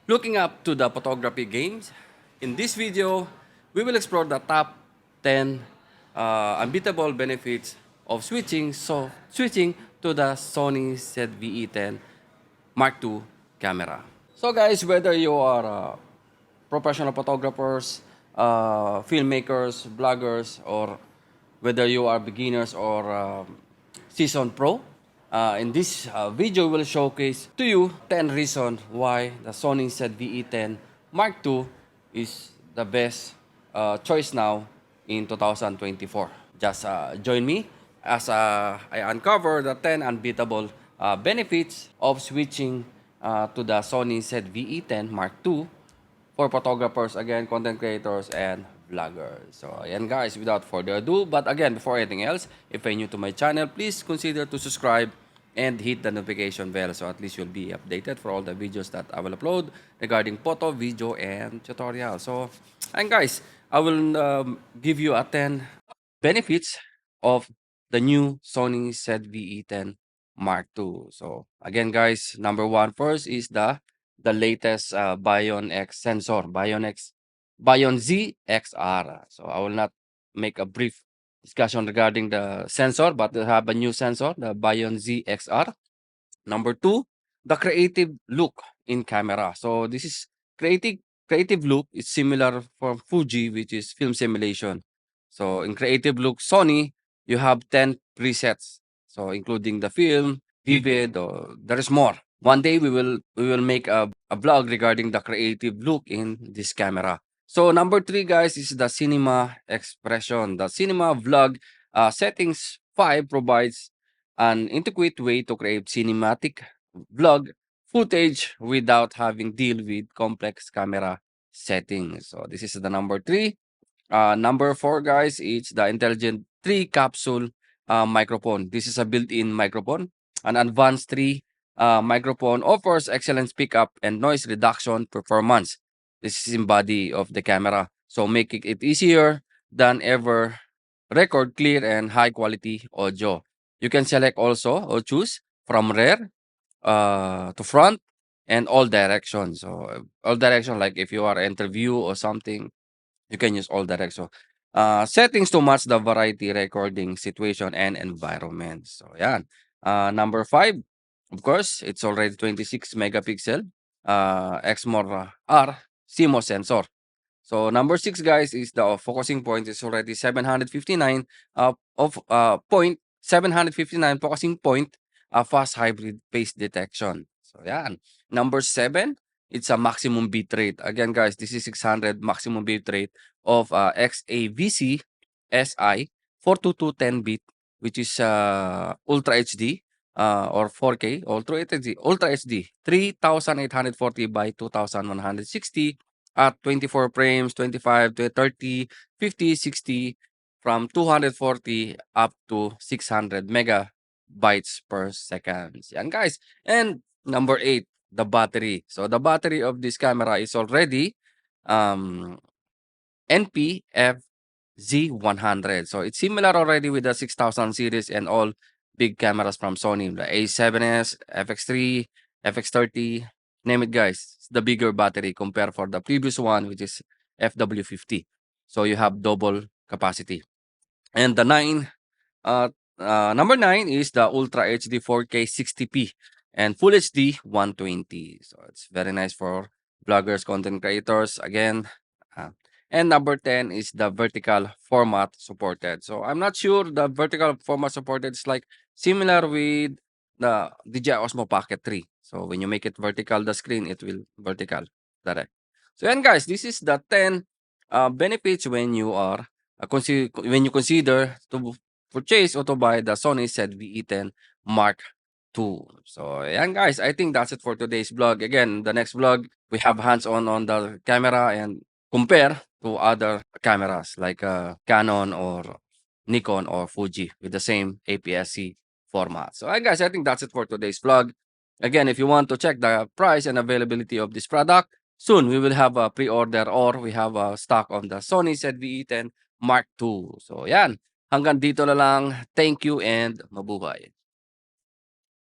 Looking up to the photography games, in this video, we will explore the top 10 unbeatable benefits of switching to the Sony ZV-E10 Mark II camera. So guys, whether you are professional photographers, filmmakers, bloggers, or whether you are beginners or seasoned pro, in this video will showcase to you 10 reasons why the Sony ZV-E10 Mark II is the best choice now in 2024. Just join me as I uncover the 10 unbeatable benefits of switching to the Sony ZV-E10 Mark II for photographers, again, content creators, and vloggers. So, ayan guys, without further ado, but again, before anything else, if you're new to my channel, please consider to subscribe and hit the notification bell so at least you'll be updated for all the videos that I will upload regarding photo, video, and tutorial. So, and guys, I will give you a 10 benefits of the new Sony ZV-E10 Mark II. So, again guys, number one first is the latest Bion X sensor, Bion Z XR. So I will not make a brief discussion regarding the sensor, but they have a new sensor, the Bion Z XR. Number two, the creative look in camera. So this is creative look is similar for Fuji, which is film simulation. So in creative look Sony, you have 10 presets. So including the film, vivid, or there is more. One day we will make a vlog regarding the creative look in this camera. So number three, guys, is the cinema expression. The cinema vlog settings 5 provides an integrated way to create cinematic vlog footage without having deal with complex camera settings. So this is the number three. Number four, guys, is the intelligent 3 capsule microphone. This is a built-in microphone. An advanced 3 microphone offers excellent pickup and noise reduction performance. This is in body of the camera, so making it easier than ever record clear and high quality audio. You can select also or choose from rear to front and all directions. So all direction, like if you are interview or something, you can use all direction. Settings to match the variety recording situation and environment. So yan. Number five, of course, it's already 26 megapixel XMOR R CMOS sensor. So number six, guys, is the focusing point is already 759 of point 759 focusing point fast hybrid phase detection. So yeah. Number seven, it's a maximum bit rate. Again, guys, this is 600 maximum bit rate of XAVC SI 42210 bit, which is Ultra HD or 4K Ultra HD 3840 by 2160 at 24 frames, 25 to 30, 50, 60, from 240 up to 600 megabytes per second. Yan guys. And number 8, the battery. So the battery of this camera is already um, NPFZ100. So it's similar already with the 6000 series and all big cameras from Sony, the A7S, FX3, FX30, name it guys. It's the bigger battery compared for the previous one, which is FW50. So you have double capacity. And the uh, number 9 is the Ultra HD 4K 60p and Full HD 120. So it's very nice for bloggers, content creators. Again, uh, and number 10 is the vertical format supported. So I'm not sure the vertical format supported is like similar with the DJI Osmo Pocket 3. So when you make it vertical, the screen, it will vertical direct. So yan guys, this is the 10 benefits when you are when you consider to purchase or to buy the Sony ZV-E10 Mark II. So yan guys, I think that's it for today's vlog. Again, the next vlog, we have hands-on on the camera and compare to other cameras like Canon or Nikon or Fuji with the same APS-C format. So guys, I think that's it for today's vlog. Again, if you want to check the price and availability of this product, soon we will have a pre-order or we have a stock on the Sony ZV-E10 Mark II. So yan, hanggang dito na lang. Thank you and mabuhay.